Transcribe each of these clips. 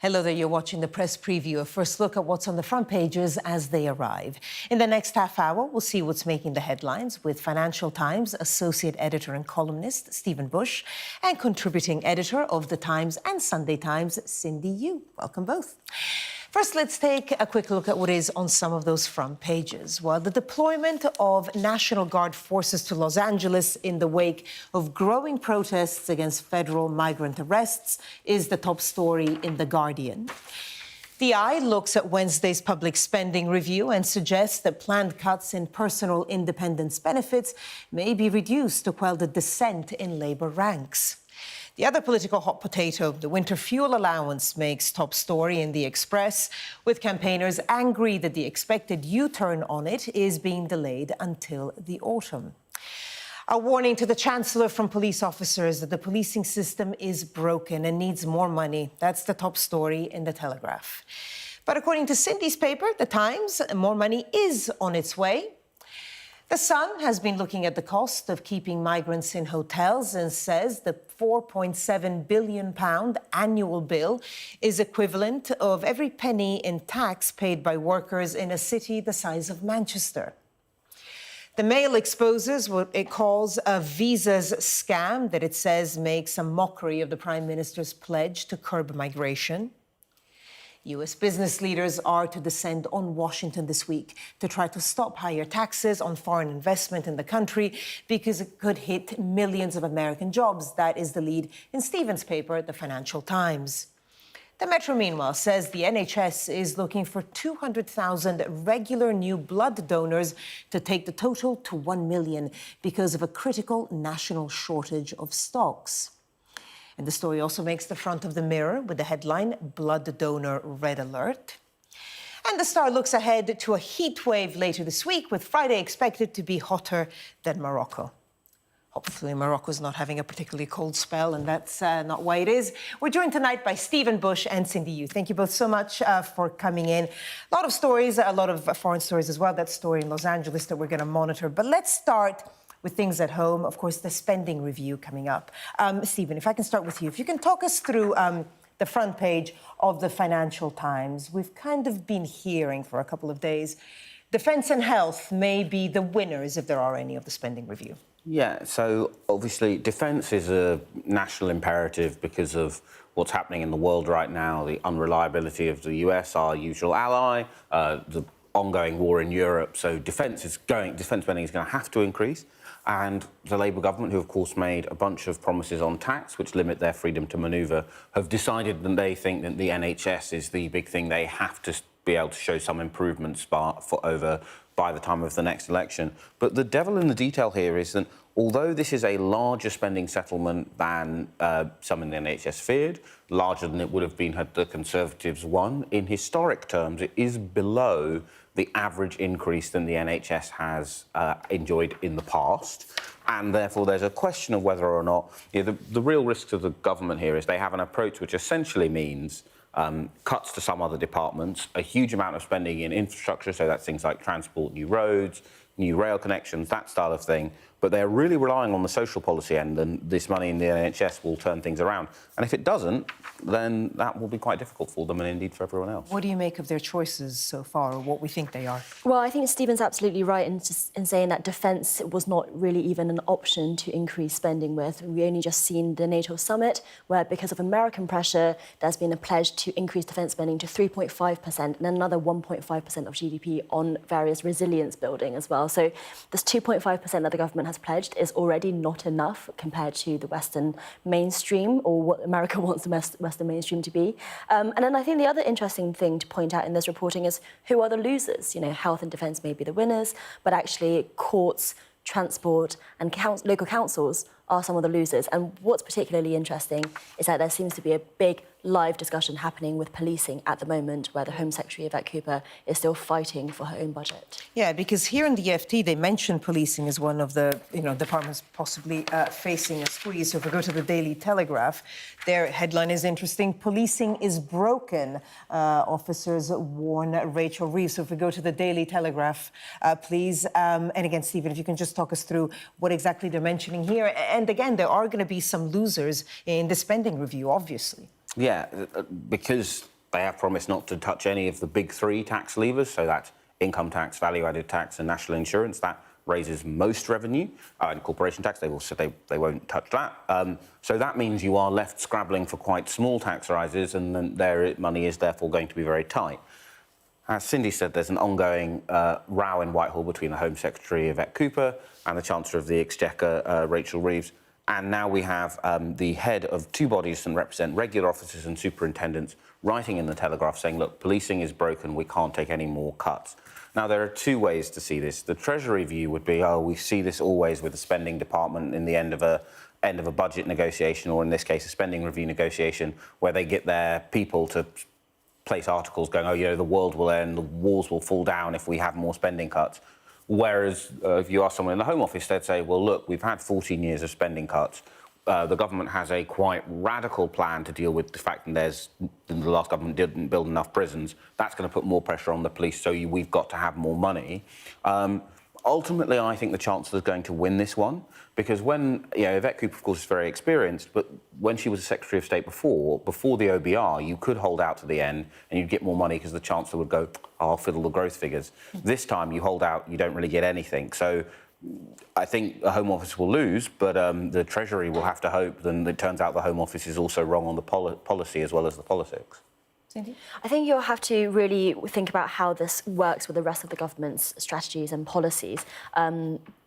Hello there, you're watching the press preview, a first look at what's on the front pages as they arrive. In the next half hour, we'll see what's making the headlines with Financial Times associate editor and columnist Stephen Bush and contributing editor of The Times and Sunday Times, Cindy Yu. Welcome both. First, let's take a quick look at what is on some of those front pages. Well, the deployment of National Guard forces to Los Angeles in the wake of growing protests against federal migrant arrests is the top story in The Guardian. The Eye looks at Wednesday's public spending review and suggests that planned cuts in personal independence benefits may be reduced to quell the dissent in Labour ranks. The other political hot potato, the winter fuel allowance, makes top story in The Express, with campaigners angry that the expected U-turn on it is being delayed until the autumn. A warning to the Chancellor from police officers that the policing system is broken and needs more money. That's the top story in The Telegraph. But according to Cindy's paper, The Times, more money is on its way. The Sun has been looking at the cost of keeping migrants in hotels and says the £4.7 billion annual bill is equivalent of every penny in tax paid by workers in a city the size of Manchester. The Mail exposes what it calls a visas scam that it says makes a mockery of the Prime Minister's pledge to curb migration. US business leaders are to descend on Washington this week to try to stop higher taxes on foreign investment in the country because it could hit millions of American jobs. That is the lead in Stephen's paper, The Financial Times. The Metro, meanwhile, says the NHS is looking for 200,000 regular new blood donors to take the total to 1 million because of a critical national shortage of stocks. And the story also makes the front of the Mirror with the headline, Blood Donor Red Alert. And the Star looks ahead to a heat wave later this week, with Friday expected to be hotter than Morocco. Hopefully Morocco's not having a particularly cold spell, and that's not why it is. We're joined tonight by Stephen Bush and Cindy Yu. Thank you both so much for coming in. A lot of stories, a lot of foreign stories as well. That story in Los Angeles that we're going to monitor. But let's start with things at home. Of course, the spending review coming up. Stephen, if I can start with you. If you can talk us through the front page of the Financial Times. We've kind of been hearing for a couple of days, defence and health may be the winners, if there are any, of the spending review. Yeah, so obviously defence is a national imperative because of what's happening in the world right now, the unreliability of the US, our usual ally, the ongoing war in Europe. So defence spending is going to have to increase. And the Labour government, who of course made a bunch of promises on tax which limit their freedom to manoeuvre, have decided that they think that the NHS is the big thing they have to be able to show some improvements by the time of the next election. But the devil in the detail here is that although this is a larger spending settlement than some in the NHS feared, larger than it would have been had the Conservatives won, in historic terms it is below the average increase than the NHS has enjoyed in the past. And therefore, there's a question of whether or not... the real risk to the government here is they have an approach which essentially means cuts to some other departments, a huge amount of spending in infrastructure, so that's things like transport, new roads, new rail connections, that style of thing. But they're really relying on the social policy end, and this money in the NHS will turn things around. And if it doesn't, then that will be quite difficult for them and indeed for everyone else. What do you make of their choices so far, or what we think they are? Well, I think Stephen's absolutely right in saying that defence was not really even an option to increase spending with. We only just seen the NATO summit, where because of American pressure, there's been a pledge to increase defence spending to 3.5% and another 1.5% of GDP on various resilience building as well. So this 2.5% that the government has pledged is already not enough compared to the Western mainstream, or what America wants the Western mainstream to be. And then I think the other interesting thing to point out in this reporting is who are the losers? You know, health and defence may be the winners, but actually courts, transport and local councils are some of the losers. And what's particularly interesting is that there seems to be a big live discussion happening with policing at the moment, where the Home Secretary, Yvette Cooper, is still fighting for her own budget. Yeah, because here in the FT, they mentioned policing as one of the departments possibly facing a squeeze. So if we go to the Daily Telegraph, their headline is interesting. Policing is broken, officers warn Rachel Reeves. So if we go to the Daily Telegraph, please. And again, Stephen, if you can just talk us through what exactly they're mentioning here. And again, there are going to be some losers in the spending review, obviously. Yeah, because They have promised not to touch any of the big three tax levers, so that's income tax, value-added tax and national insurance. That raises most revenue, and corporation tax. They've also said they won't touch that. So that means you are left scrabbling for quite small tax rises, and then their money is therefore going to be very tight. As Cindy said, there's an ongoing row in Whitehall between the Home Secretary, Yvette Cooper, and the Chancellor of the Exchequer, Rachel Reeves. And now we have the head of two bodies that represent regular officers and superintendents writing in the Telegraph saying, look, policing is broken, we can't take any more cuts. Now, there are two ways to see this. The Treasury view would be, oh, we see this always with the spending department in the end of a budget negotiation, or in this case, a spending review negotiation, where they get their people to place articles going, oh, you know, the world will end, the walls will fall down if we have more spending cuts. Whereas if you ask someone in the Home Office, they'd say, well, look, we've had 14 years of spending cuts. The government has a quite radical plan to deal with the fact that the last government didn't build enough prisons. That's going to put more pressure on the police, so we've got to have more money. Ultimately, I think the Chancellor is going to win this one, because when, Yvette Cooper, of course, is very experienced, but when she was Secretary of State before the OBR, you could hold out to the end and you'd get more money because the Chancellor would go, oh, I'll fiddle the growth figures. This time, you hold out, you don't really get anything. So I think the Home Office will lose, but the Treasury will have to hope that it turns out the Home Office is also wrong on the policy as well as the politics. Cindy? I think you'll have to really think about how this works with the rest of the government's strategies and policies.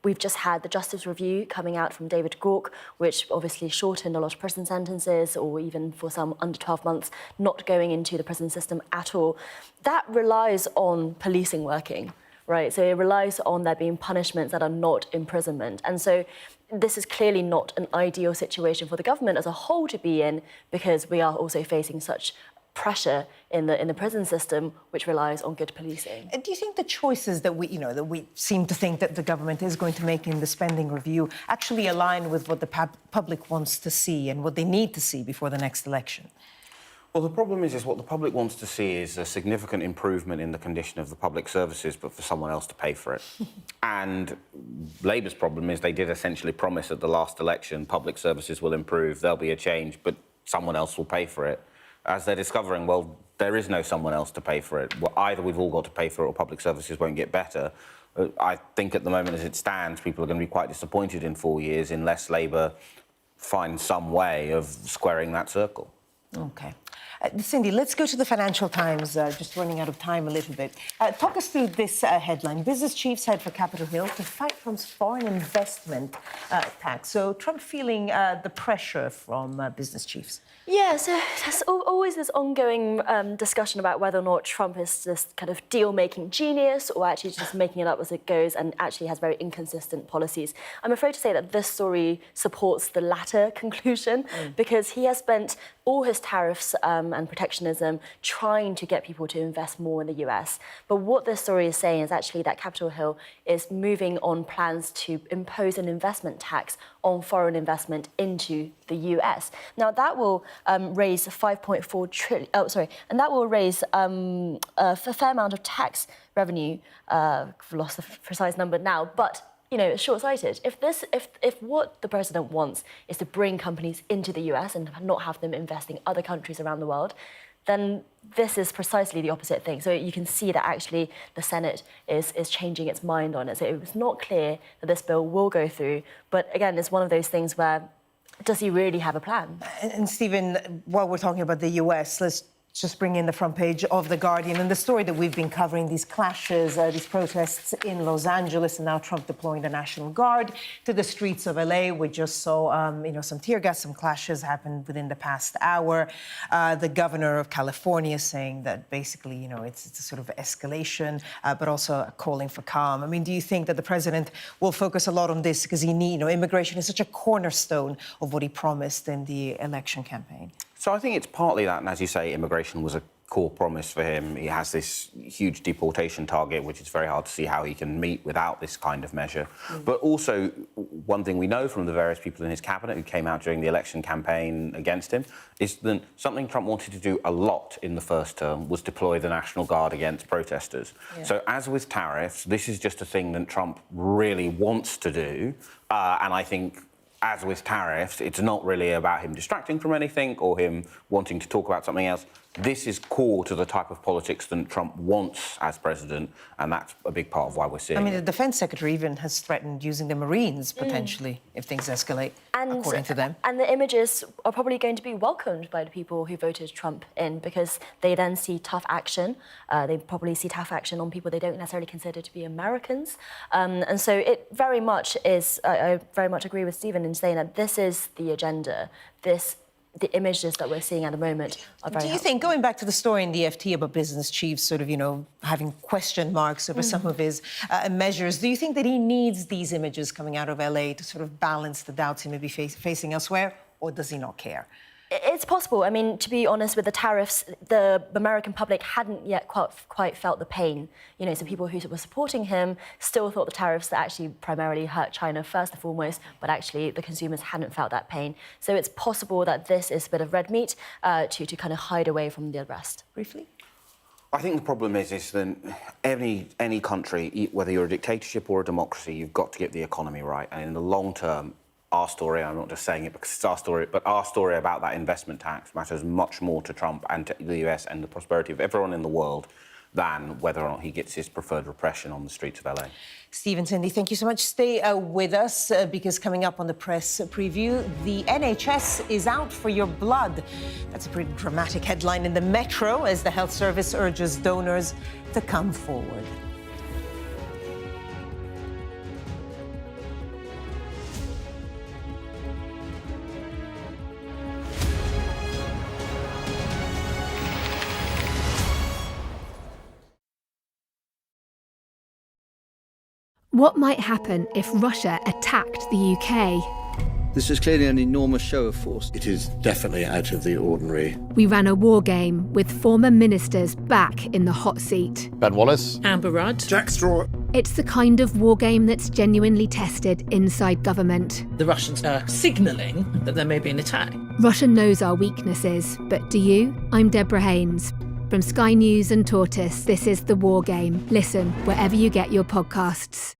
We've just had the Justice Review coming out from David Gauke, which obviously shortened a lot of prison sentences, or even for some under 12 months, not going into the prison system at all. That relies on policing working. Right, so it relies on there being punishments that are not imprisonment. And so this is clearly not an ideal situation for the government as a whole to be in, because we are also facing such pressure in the prison system, which relies on good policing. Do you think the choices that we seem to think that the government is going to make in the spending review actually align with what the public wants to see and what they need to see before the next election? Well, the problem is what the public wants to see is a significant improvement in the condition of the public services, but for someone else to pay for it. And Labour's problem is they did essentially promise at the last election public services will improve, there'll be a change, but someone else will pay for it. As they're discovering, well, there is no someone else to pay for it. Well, either we've all got to pay for it or public services won't get better. I think at the moment as it stands, people are going to be quite disappointed in 4 years unless Labour finds some way of squaring that circle. OK. Cindy, let's go to the Financial Times, just running out of time a little bit. Talk us through this headline. Business chiefs head for Capitol Hill to fight Trump's foreign investment tax. So Trump feeling the pressure from business chiefs. Yeah, so there's always this ongoing discussion about whether or not Trump is this kind of deal-making genius or actually just making it up as it goes and actually has very inconsistent policies. I'm afraid to say that this story supports the latter conclusion because he has spent all his tariffs and protectionism trying to get people to invest more in the US. But what this story is saying is actually that Capitol Hill is moving on plans to impose an investment tax on foreign investment into the US. Now, that will raise 5.4 trillion, and that will raise a fair amount of tax revenue. I've lost the precise number now, but it's short-sighted. If what the president wants is to bring companies into the US and not have them investing in other countries around the world, then this is precisely the opposite thing. So you can see that actually the Senate is changing its mind on it. So it was not clear that this bill will go through. But again, it's one of those things where, does he really have a plan? And Stephen, while we're talking about the US, let's just bring in the front page of The Guardian and the story that we've been covering, these clashes, these protests in Los Angeles, and now Trump deploying the National Guard to the streets of LA. We just saw, some tear gas, some clashes happened within the past hour. The governor of California saying that basically, it's a sort of escalation, but also calling for calm. I mean, do you think that the president will focus a lot on this because immigration is such a cornerstone of what he promised in the election campaign? So I think it's partly that, and as you say, immigration was a core promise for him. He has this huge deportation target, which is very hard to see how he can meet without this kind of measure. But also, one thing we know from the various people in his cabinet who came out during the election campaign against him is that something Trump wanted to do a lot in the first term was deploy the National Guard against protesters. Yeah. So as with tariffs, this is just a thing that Trump really wants to do, and I think as with tariffs, it's not really about him distracting from anything or him wanting to talk about something else. This is core to the type of politics that Trump wants as president, and that's a big part of why we're seeing I mean, it. the defense secretary even has threatened using the Marines, potentially, if things escalate, according to them. And the images are probably going to be welcomed by the people who voted Trump in, because they then see tough action. They probably see tough action on people they don't necessarily consider to be Americans. And so it very much is, I very much agree with Stephen in saying that this is the agenda. The images that we're seeing at the moment are very Do you think, going back to the story in the FT about business chiefs sort of, having question marks over some of his measures, do you think that he needs these images coming out of LA to sort of balance the doubts he may be facing elsewhere, or does he not care? It's possible. I mean, to be honest, with the tariffs, the American public hadn't yet quite felt the pain. So people who were supporting him still thought the tariffs that actually primarily hurt China first and foremost, but actually the consumers hadn't felt that pain. So it's possible that this is a bit of red meat to kind of hide away from the rest. Briefly? I think the problem is that any country, whether you're a dictatorship or a democracy, you've got to get the economy right. And in the long term, our story, I'm not just saying it because it's our story, but our story about that investment tax matters much more to Trump and to the US and the prosperity of everyone in the world than whether or not he gets his preferred repression on the streets of LA. Stephen Tindy, thank you so much. Stay with us because coming up on the press preview, the NHS is out for your blood. That's a pretty dramatic headline in the Metro as the health service urges donors to come forward. What might happen if Russia attacked the UK? This is clearly an enormous show of force. It is definitely out of the ordinary. We ran a war game with former ministers back in the hot seat. Ben Wallace. Amber Rudd. Jack Straw. It's the kind of war game that's genuinely tested inside government. The Russians are signalling that there may be an attack. Russia knows our weaknesses, but do you? I'm Deborah Haynes. From Sky News and Tortoise, this is The War Game. Listen wherever you get your podcasts.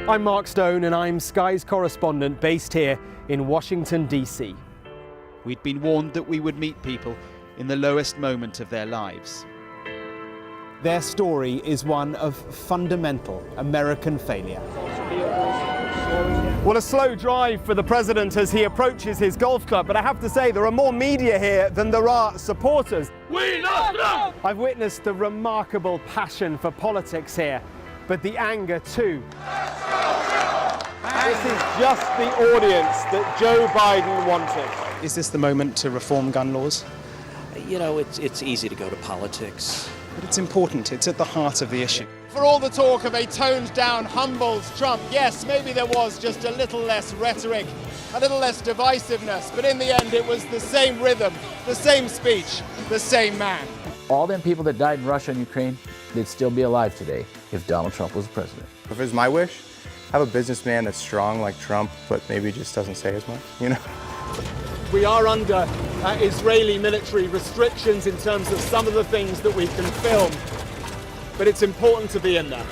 I'm Mark Stone and I'm Sky's correspondent based here in Washington, D.C. We'd been warned that we would meet people in the lowest moment of their lives. Their story is one of fundamental American failure. Well, a slow drive for the president as he approaches his golf club, but I have to say there are more media here than there are supporters. We love Trump! I've witnessed the remarkable passion for politics here, but the anger too. This is just the audience that Joe Biden wanted. Is this the moment to reform gun laws? It's easy to go to politics. But it's important, it's at the heart of the issue. For all the talk of a toned-down, humbled Trump, yes, maybe there was just a little less rhetoric, a little less divisiveness, but in the end it was the same rhythm, the same speech, the same man. All them people that died in Russia and Ukraine, they'd still be alive today if Donald Trump was president. If it was my wish, have a businessman that's strong like Trump, but maybe just doesn't say as much, We are under Israeli military restrictions in terms of some of the things that we can film, but it's important to be in there.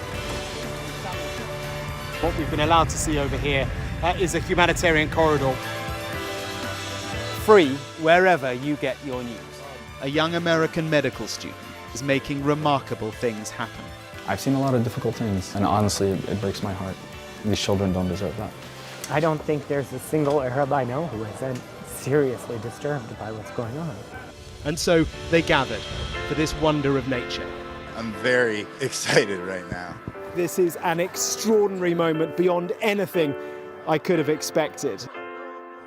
What we've been allowed to see over here is a humanitarian corridor. Free wherever you get your news. A young American medical student is making remarkable things happen. I've seen a lot of difficult things, and honestly, it breaks my heart. These children don't deserve that. I don't think there's a single Arab I know who isn't seriously disturbed by what's going on. And so they gathered for this wonder of nature. I'm very excited right now. This is an extraordinary moment beyond anything I could have expected.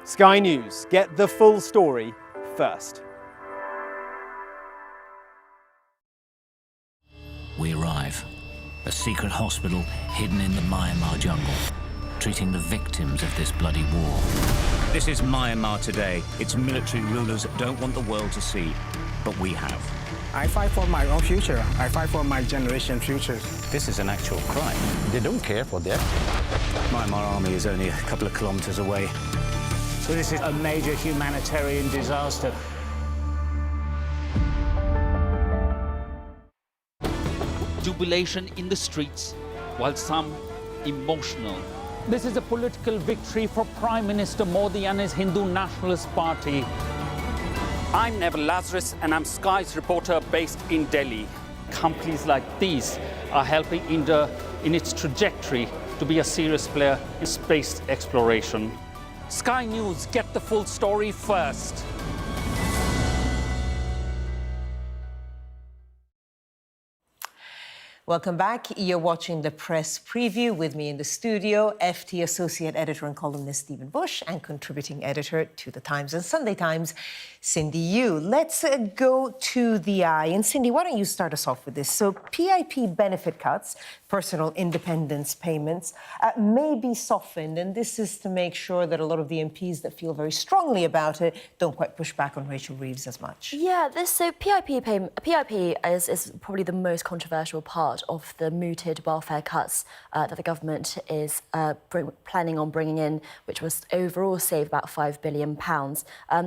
Sky News, get the full story first. We arrive. A secret hospital hidden in the Myanmar jungle, treating the victims of this bloody war. This is Myanmar today. Its military rulers don't want the world to see, but we have. I fight for my own future. I fight for my generation's future. This is an actual crime. They don't care for that. Myanmar army is only a couple of kilometers away. So this is a major humanitarian disaster. Jubilation in the streets, while some emotional. This is a political victory for Prime Minister Modi and his Hindu Nationalist Party. I'm Neville Lazarus, and I'm Sky's reporter based in Delhi. Companies like these are helping India in its trajectory to be a serious player in space exploration. Sky News, get the full story first. Welcome back. You're watching the press preview. With me in the studio, FT Associate Editor and columnist Stephen Bush and contributing editor to The Times and Sunday Times, Cindy Yu. Let's go to the eye. And Cindy, why don't you start us off with this? So PIP benefit cuts, personal independence payments, may be softened. And this is to make sure that a lot of the MPs that feel very strongly about it don't quite push back on Rachel Reeves as much. Yeah, PIP is probably the most controversial part of the mooted welfare cuts that the government is planning on bringing in, which was overall save about £5 billion,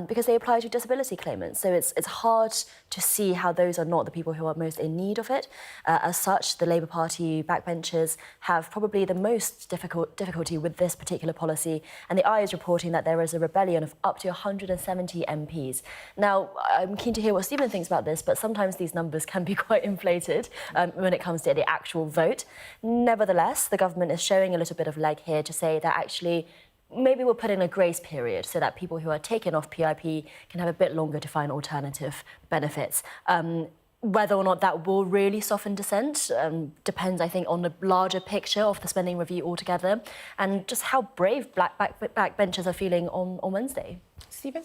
because they apply to disability claimants. So it's hard to see how those are not the people who are most in need of it. As such, the Labour Party backbenchers have probably the most difficulty with this particular policy, and the Eye is reporting that there is a rebellion of up to 170 MPs. Now, I'm keen to hear what Stephen thinks about this, but sometimes these numbers can be quite inflated when it comes to the actual vote. Nevertheless, the government is showing a little bit of leg here to say that actually maybe we'll put in a grace period so that people who are taken off PIP can have a bit longer to find alternative benefits. Whether or not that will really soften dissent depends, I think, on the larger picture of the spending review altogether and just how brave black backbenchers are feeling on Wednesday. Stephen?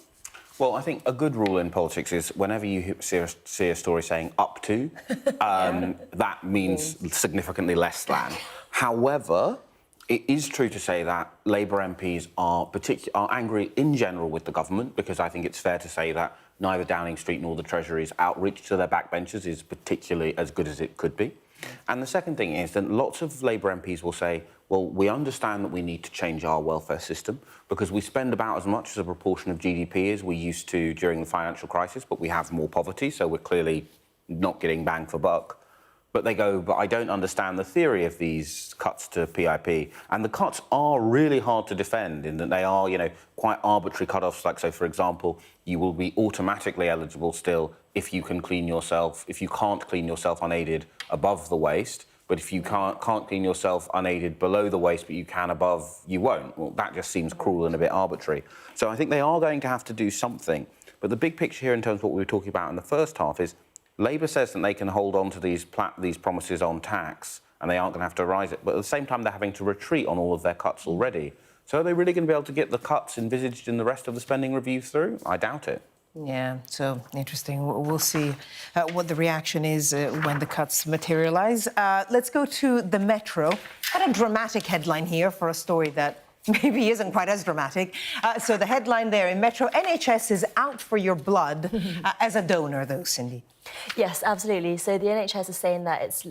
Well, I think a good rule in politics is whenever you see a story saying up to, that means significantly less than. However, it is true to say that Labour MPs are angry in general with the government, because I think it's fair to say that neither Downing Street nor the Treasury's outreach to their backbenchers is particularly as good as it could be. And the second thing is that lots of Labour MPs will say, well, we understand that we need to change our welfare system because we spend about as much as a proportion of GDP as we used to during the financial crisis, but we have more poverty, so we're clearly not getting bang for buck. But they go, but I don't understand the theory of these cuts to PIP. And the cuts are really hard to defend in that they are, quite arbitrary cut-offs. Like, so, for example, you will be automatically eligible still if you can clean yourself, if you can't clean yourself unaided above the waist. But if you can't clean yourself unaided below the waist, but you can above, you won't. Well, that just seems cruel and a bit arbitrary. So I think they are going to have to do something. But the big picture here in terms of what we were talking about in the first half is Labour says that they can hold on to these promises on tax and they aren't going to have to rise it. But at the same time, they're having to retreat on all of their cuts already. So are they really going to be able to get the cuts envisaged in the rest of the spending review through? I doubt it. Yeah, so interesting. We'll see what the reaction is when the cuts materialise. Let's go to the Metro. Quite a dramatic headline here for a story that maybe isn't quite as dramatic. So the headline there in Metro, NHS is out for your blood as a donor, though, Cindy. Yes, absolutely. So the NHS is saying that it's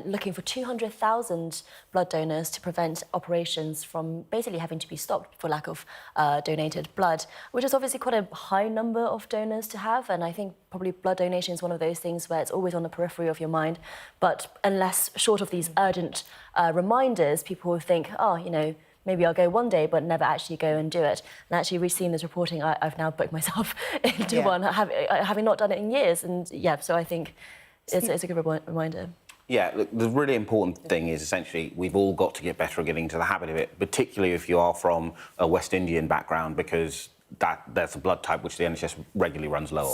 looking for 200,000 blood donors to prevent operations from basically having to be stopped for lack of donated blood, which is obviously quite a high number of donors to have. And I think probably blood donation is one of those things where it's always on the periphery of your mind. But unless short of these urgent reminders, people will think, oh, maybe I'll go one day, but never actually go and do it. And actually, we've seen this reporting. I've now booked myself into one, having not done it in years. And so I think it's a good reminder. Yeah, look, the really important thing is essentially we've all got to get better at getting into the habit of it, particularly if you are from a West Indian background, because that's a blood type which the NHS regularly runs low